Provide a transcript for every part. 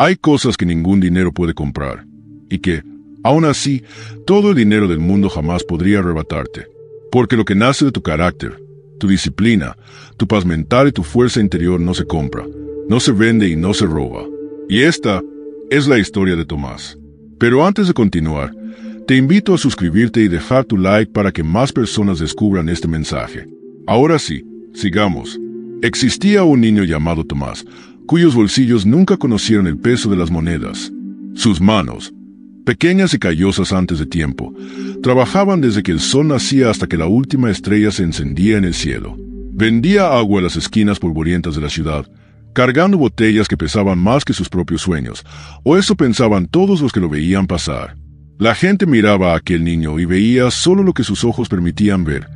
Hay cosas que ningún dinero puede comprar, y que, aún así, todo el dinero del mundo jamás podría arrebatarte. Porque lo que nace de tu carácter, tu disciplina, tu paz mental y tu fuerza interior no se compra, no se vende y no se roba. Y esta es la historia de Tomás. Pero antes de continuar, te invito a suscribirte y dejar tu like para que más personas descubran este mensaje. Ahora sí, sigamos. Existía un niño llamado Tomás, cuyos bolsillos nunca conocieron el peso de las monedas. Sus manos, pequeñas y callosas antes de tiempo, trabajaban desde que el sol nacía hasta que la última estrella se encendía en el cielo. Vendía agua a las esquinas polvorientas de la ciudad, cargando botellas que pesaban más que sus propios sueños, o eso pensaban todos los que lo veían pasar. La gente miraba a aquel niño y veía solo lo que sus ojos permitían ver.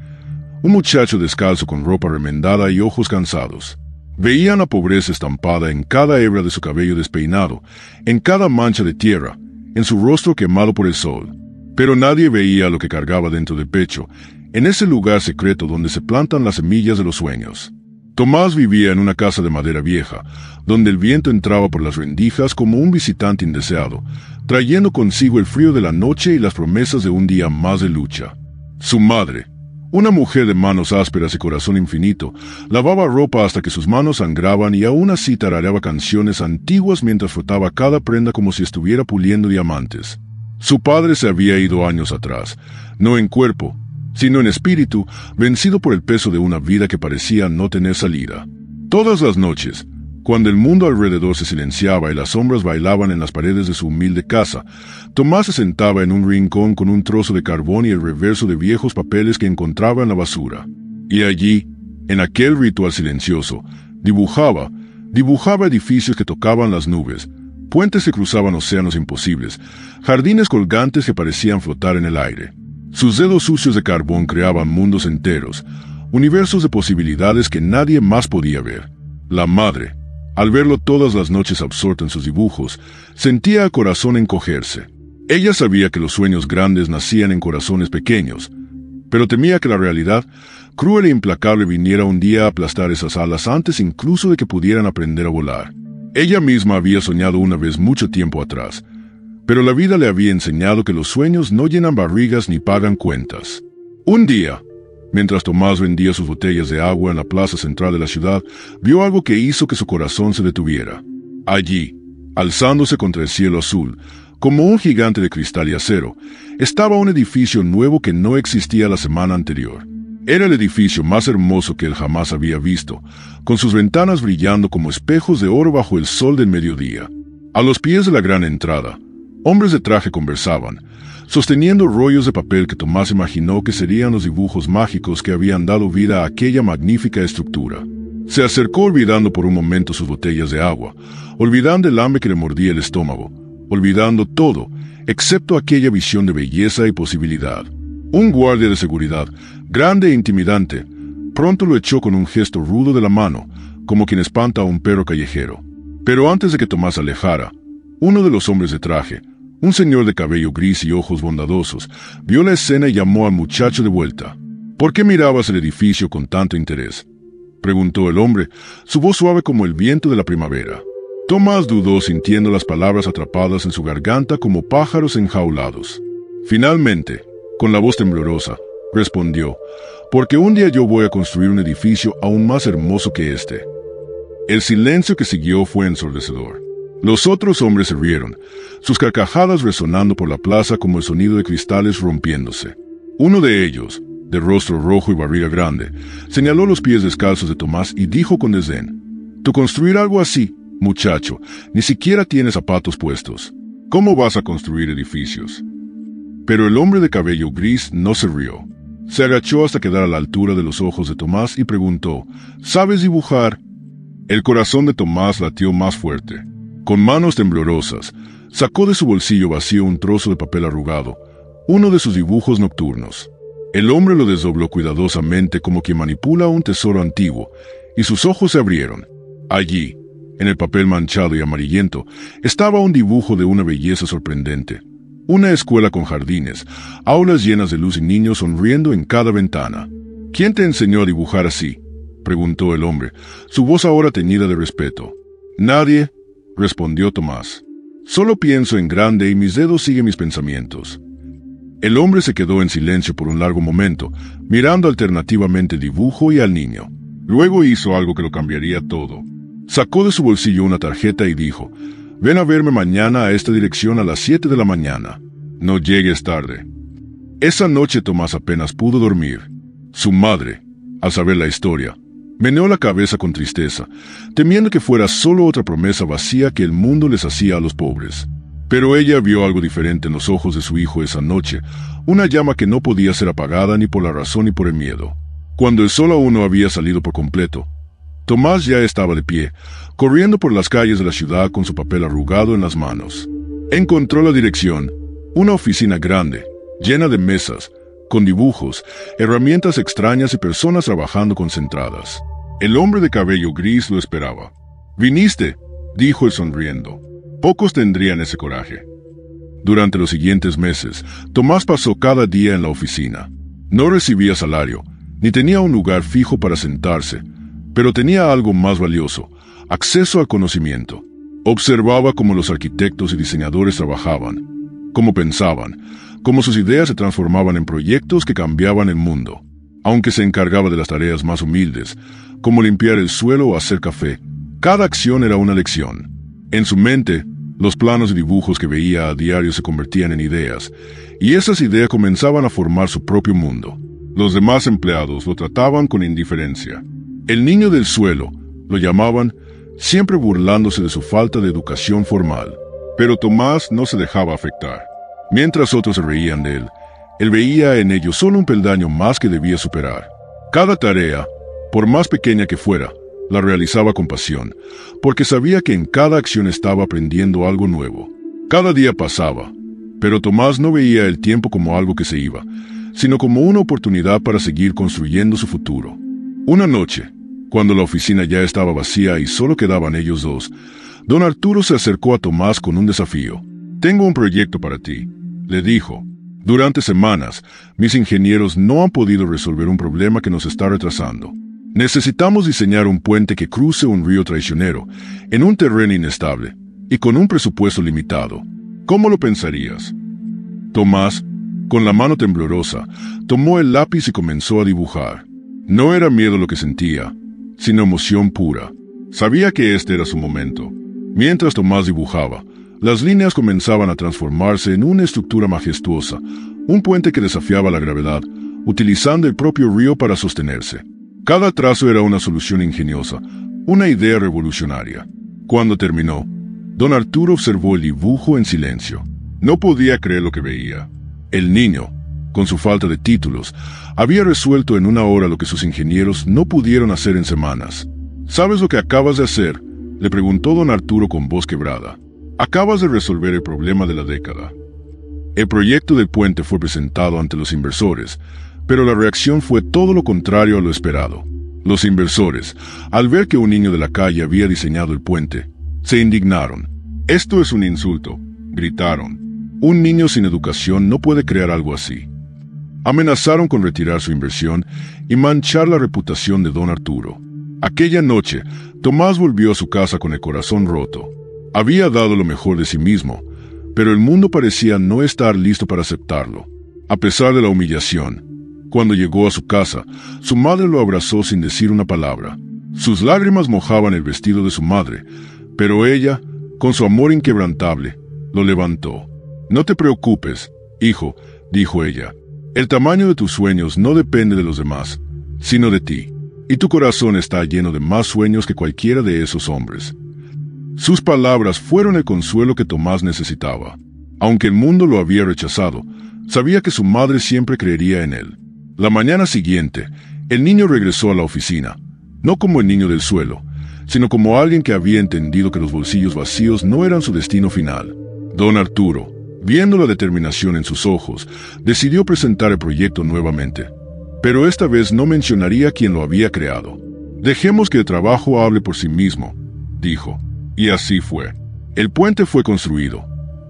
Un muchacho descalzo con ropa remendada y ojos cansados. Veían la pobreza estampada en cada hebra de su cabello despeinado, en cada mancha de tierra, en su rostro quemado por el sol. Pero nadie veía lo que cargaba dentro del pecho, en ese lugar secreto donde se plantan las semillas de los sueños. Tomás vivía en una casa de madera vieja, donde el viento entraba por las rendijas como un visitante indeseado, trayendo consigo el frío de la noche y las promesas de un día más de lucha. Su madre, una mujer de manos ásperas y corazón infinito, lavaba ropa hasta que sus manos sangraban y aún así tarareaba canciones antiguas mientras frotaba cada prenda como si estuviera puliendo diamantes. Su padre se había ido años atrás, no en cuerpo, sino en espíritu, vencido por el peso de una vida que parecía no tener salida. Todas las noches, cuando el mundo alrededor se silenciaba y las sombras bailaban en las paredes de su humilde casa, Tomás se sentaba en un rincón con un trozo de carbón y el reverso de viejos papeles que encontraba en la basura. Y allí, en aquel ritual silencioso, dibujaba edificios que tocaban las nubes, puentes que cruzaban océanos imposibles, jardines colgantes que parecían flotar en el aire. Sus dedos sucios de carbón creaban mundos enteros, universos de posibilidades que nadie más podía ver. La madre, al verlo todas las noches absorto en sus dibujos, sentía el corazón encogerse. Ella sabía que los sueños grandes nacían en corazones pequeños, pero temía que la realidad, cruel e implacable, viniera un día a aplastar esas alas antes incluso de que pudieran aprender a volar. Ella misma había soñado una vez mucho tiempo atrás, pero la vida le había enseñado que los sueños no llenan barrigas ni pagan cuentas. Un día, mientras Tomás vendía sus botellas de agua en la plaza central de la ciudad, vio algo que hizo que su corazón se detuviera. Allí, alzándose contra el cielo azul, como un gigante de cristal y acero, estaba un edificio nuevo que no existía la semana anterior. Era el edificio más hermoso que él jamás había visto, con sus ventanas brillando como espejos de oro bajo el sol del mediodía. A los pies de la gran entrada, hombres de traje conversaban, sosteniendo rollos de papel que Tomás imaginó que serían los dibujos mágicos que habían dado vida a aquella magnífica estructura. Se acercó olvidando por un momento sus botellas de agua, olvidando el hambre que le mordía el estómago, olvidando todo, excepto aquella visión de belleza y posibilidad. Un guardia de seguridad, grande e intimidante, pronto lo echó con un gesto rudo de la mano, como quien espanta a un perro callejero. Pero antes de que Tomás alejara, uno de los hombres de traje, un señor de cabello gris y ojos bondadosos, vio la escena y llamó al muchacho de vuelta. «¿Por qué mirabas el edificio con tanto interés?», preguntó el hombre, su voz suave como el viento de la primavera. Tomás dudó, sintiendo las palabras atrapadas en su garganta como pájaros enjaulados. Finalmente, con la voz temblorosa, respondió: «Porque un día yo voy a construir un edificio aún más hermoso que este». El silencio que siguió fue ensordecedor. Los otros hombres se rieron, sus carcajadas resonando por la plaza como el sonido de cristales rompiéndose. Uno de ellos, de rostro rojo y barriga grande, señaló los pies descalzos de Tomás y dijo con desdén: «Tú construir algo así, muchacho, ni siquiera tienes zapatos puestos. ¿Cómo vas a construir edificios?». Pero el hombre de cabello gris no se rió. Se agachó hasta quedar a la altura de los ojos de Tomás y preguntó: «¿Sabes dibujar?». El corazón de Tomás latió más fuerte. Con manos temblorosas, sacó de su bolsillo vacío un trozo de papel arrugado, uno de sus dibujos nocturnos. El hombre lo desdobló cuidadosamente como quien manipula un tesoro antiguo, y sus ojos se abrieron. Allí, en el papel manchado y amarillento, estaba un dibujo de una belleza sorprendente. Una escuela con jardines, aulas llenas de luz y niños sonriendo en cada ventana. «¿Quién te enseñó a dibujar así?», preguntó el hombre, su voz ahora teñida de respeto. «Nadie», respondió Tomás. Solo pienso en grande y mis dedos siguen mis pensamientos. El hombre se quedó en silencio por un largo momento, mirando alternativamente el dibujo y al niño. Luego hizo algo que lo cambiaría todo. Sacó de su bolsillo una tarjeta y dijo: «Ven a verme mañana a esta dirección a las 7 de la mañana. No llegues tarde». Esa noche Tomás apenas pudo dormir. Su madre, al saber la historia, meneó la cabeza con tristeza, temiendo que fuera solo otra promesa vacía que el mundo les hacía a los pobres. Pero ella vio algo diferente en los ojos de su hijo esa noche, una llama que no podía ser apagada ni por la razón ni por el miedo. Cuando el sol aún no había salido por completo, Tomás ya estaba de pie, corriendo por las calles de la ciudad con su papel arrugado en las manos. Encontró la dirección, una oficina grande, llena de mesas, con dibujos, herramientas extrañas y personas trabajando concentradas. El hombre de cabello gris lo esperaba. «¿Viniste?», dijo él sonriendo. Pocos tendrían ese coraje. Durante los siguientes meses, Tomás pasó cada día en la oficina. No recibía salario, ni tenía un lugar fijo para sentarse, pero tenía algo más valioso: acceso al conocimiento. Observaba cómo los arquitectos y diseñadores trabajaban, cómo pensaban, cómo sus ideas se transformaban en proyectos que cambiaban el mundo. Aunque se encargaba de las tareas más humildes, como limpiar el suelo o hacer café, cada acción era una lección. En su mente, los planos y dibujos que veía a diario se convertían en ideas, y esas ideas comenzaban a formar su propio mundo. Los demás empleados lo trataban con indiferencia. El niño del suelo, lo llamaban, siempre burlándose de su falta de educación formal. Pero Tomás no se dejaba afectar. Mientras otros se reían de él, él veía en ello solo un peldaño más que debía superar. Cada tarea, por más pequeña que fuera, la realizaba con pasión, porque sabía que en cada acción estaba aprendiendo algo nuevo. Cada día pasaba, pero Tomás no veía el tiempo como algo que se iba, sino como una oportunidad para seguir construyendo su futuro. Una noche, cuando la oficina ya estaba vacía y solo quedaban ellos dos, don Arturo se acercó a Tomás con un desafío. «Tengo un proyecto para ti», le dijo. «Durante semanas, mis ingenieros no han podido resolver un problema que nos está retrasando. Necesitamos diseñar un puente que cruce un río traicionero, en un terreno inestable, y con un presupuesto limitado. ¿Cómo lo pensarías?» Tomás, con la mano temblorosa, tomó el lápiz y comenzó a dibujar. No era miedo lo que sentía, sino emoción pura. Sabía que este era su momento. Mientras Tomás dibujaba, las líneas comenzaban a transformarse en una estructura majestuosa, un puente que desafiaba la gravedad, utilizando el propio río para sostenerse. Cada trazo era una solución ingeniosa, una idea revolucionaria. Cuando terminó, don Arturo observó el dibujo en silencio. No podía creer lo que veía. El niño, con su falta de títulos, había resuelto en una hora lo que sus ingenieros no pudieron hacer en semanas. «¿Sabes lo que acabas de hacer?», le preguntó don Arturo con voz quebrada. «Acabas de resolver el problema de la década». El proyecto del puente fue presentado ante los inversores, pero la reacción fue todo lo contrario a lo esperado. Los inversores, al ver que un niño de la calle había diseñado el puente, se indignaron. «Esto es un insulto», gritaron. «Un niño sin educación no puede crear algo así». Amenazaron con retirar su inversión y manchar la reputación de don Arturo. Aquella noche, Tomás volvió a su casa con el corazón roto. Había dado lo mejor de sí mismo, pero el mundo parecía no estar listo para aceptarlo. A pesar de la humillación, cuando llegó a su casa, su madre lo abrazó sin decir una palabra. Sus lágrimas mojaban el vestido de su madre, pero ella, con su amor inquebrantable, lo levantó. «No te preocupes, hijo», dijo ella. «El tamaño de tus sueños no depende de los demás, sino de ti. Y tu corazón está lleno de más sueños que cualquiera de esos hombres». Sus palabras fueron el consuelo que Tomás necesitaba. Aunque el mundo lo había rechazado, sabía que su madre siempre creería en él. La mañana siguiente, el niño regresó a la oficina, no como el niño del suelo, sino como alguien que había entendido que los bolsillos vacíos no eran su destino final. Don Arturo, viendo la determinación en sus ojos, decidió presentar el proyecto nuevamente. Pero esta vez no mencionaría quién lo había creado. «Dejemos que el trabajo hable por sí mismo», dijo. Y así fue. El puente fue construido,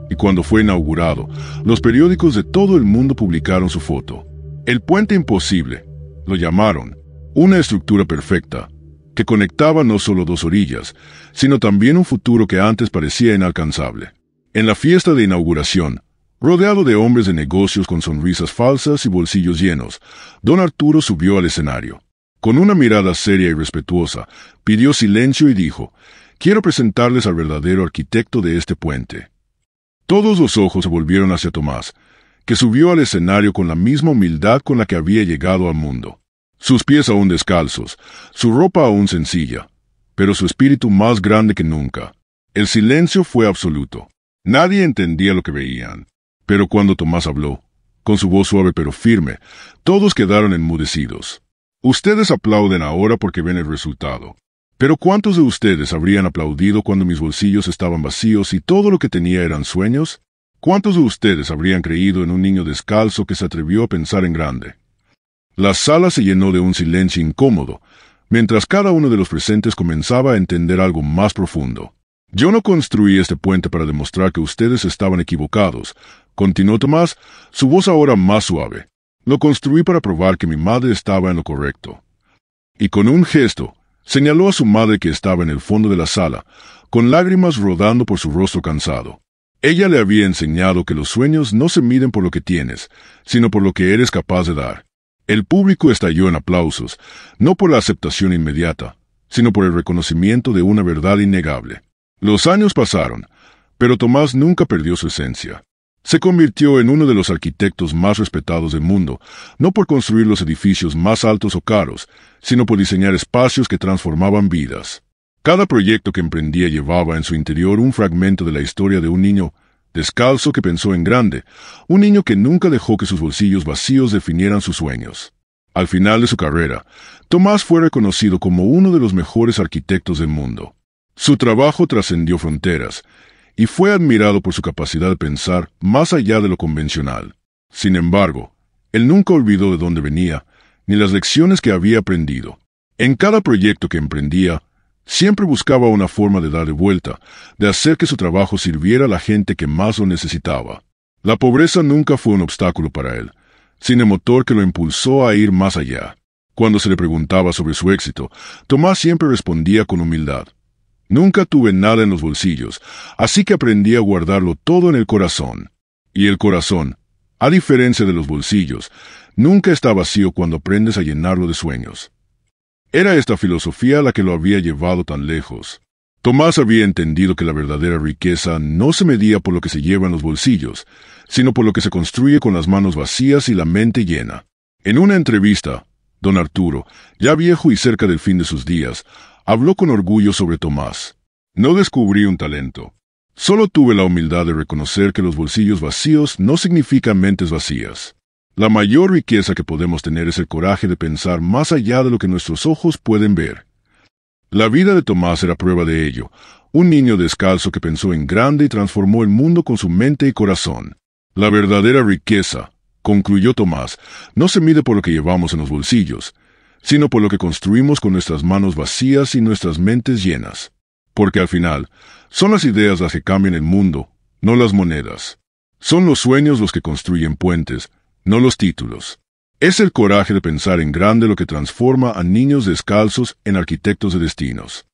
y cuando fue inaugurado, los periódicos de todo el mundo publicaron su foto. «El puente imposible», lo llamaron, una estructura perfecta, que conectaba no solo dos orillas, sino también un futuro que antes parecía inalcanzable. En la fiesta de inauguración, rodeado de hombres de negocios con sonrisas falsas y bolsillos llenos, don Arturo subió al escenario. Con una mirada seria y respetuosa, pidió silencio y dijo: «Quiero presentarles al verdadero arquitecto de este puente». Todos los ojos se volvieron hacia Tomás, que subió al escenario con la misma humildad con la que había llegado al mundo. Sus pies aún descalzos, su ropa aún sencilla, pero su espíritu más grande que nunca. El silencio fue absoluto. Nadie entendía lo que veían. Pero cuando Tomás habló, con su voz suave pero firme, todos quedaron enmudecidos. Ustedes aplauden ahora porque ven el resultado. Pero ¿cuántos de ustedes habrían aplaudido cuando mis bolsillos estaban vacíos y todo lo que tenía eran sueños? ¿Cuántos de ustedes habrían creído en un niño descalzo que se atrevió a pensar en grande? La sala se llenó de un silencio incómodo, mientras cada uno de los presentes comenzaba a entender algo más profundo. «Yo no construí este puente para demostrar que ustedes estaban equivocados», continuó Tomás, su voz ahora más suave. «Lo construí para probar que mi madre estaba en lo correcto». Y con un gesto, señaló a su madre que estaba en el fondo de la sala, con lágrimas rodando por su rostro cansado. Ella le había enseñado que los sueños no se miden por lo que tienes, sino por lo que eres capaz de dar. El público estalló en aplausos, no por la aceptación inmediata, sino por el reconocimiento de una verdad innegable. Los años pasaron, pero Tomás nunca perdió su esencia. Se convirtió en uno de los arquitectos más respetados del mundo, no por construir los edificios más altos o caros, sino por diseñar espacios que transformaban vidas. Cada proyecto que emprendía llevaba en su interior un fragmento de la historia de un niño descalzo que pensó en grande, un niño que nunca dejó que sus bolsillos vacíos definieran sus sueños. Al final de su carrera, Tomás fue reconocido como uno de los mejores arquitectos del mundo. Su trabajo trascendió fronteras, y fue admirado por su capacidad de pensar más allá de lo convencional. Sin embargo, él nunca olvidó de dónde venía, ni las lecciones que había aprendido. En cada proyecto que emprendía, siempre buscaba una forma de darle vuelta, de hacer que su trabajo sirviera a la gente que más lo necesitaba. La pobreza nunca fue un obstáculo para él, sino el motor que lo impulsó a ir más allá. Cuando se le preguntaba sobre su éxito, Tomás siempre respondía con humildad: «Nunca tuve nada en los bolsillos, así que aprendí a guardarlo todo en el corazón». Y el corazón, a diferencia de los bolsillos, nunca está vacío cuando aprendes a llenarlo de sueños. Era esta filosofía la que lo había llevado tan lejos. Tomás había entendido que la verdadera riqueza no se medía por lo que se lleva en los bolsillos, sino por lo que se construye con las manos vacías y la mente llena. En una entrevista, don Arturo, ya viejo y cerca del fin de sus días, habló con orgullo sobre Tomás. «No descubrí un talento. Solo tuve la humildad de reconocer que los bolsillos vacíos no significan mentes vacías. La mayor riqueza que podemos tener es el coraje de pensar más allá de lo que nuestros ojos pueden ver». La vida de Tomás era prueba de ello, un niño descalzo que pensó en grande y transformó el mundo con su mente y corazón. La verdadera riqueza, concluyó Tomás, no se mide por lo que llevamos en los bolsillos, sino por lo que construimos con nuestras manos vacías y nuestras mentes llenas. Porque al final, son las ideas las que cambian el mundo, no las monedas. Son los sueños los que construyen puentes, no los títulos. Es el coraje de pensar en grande lo que transforma a niños descalzos en arquitectos de destinos.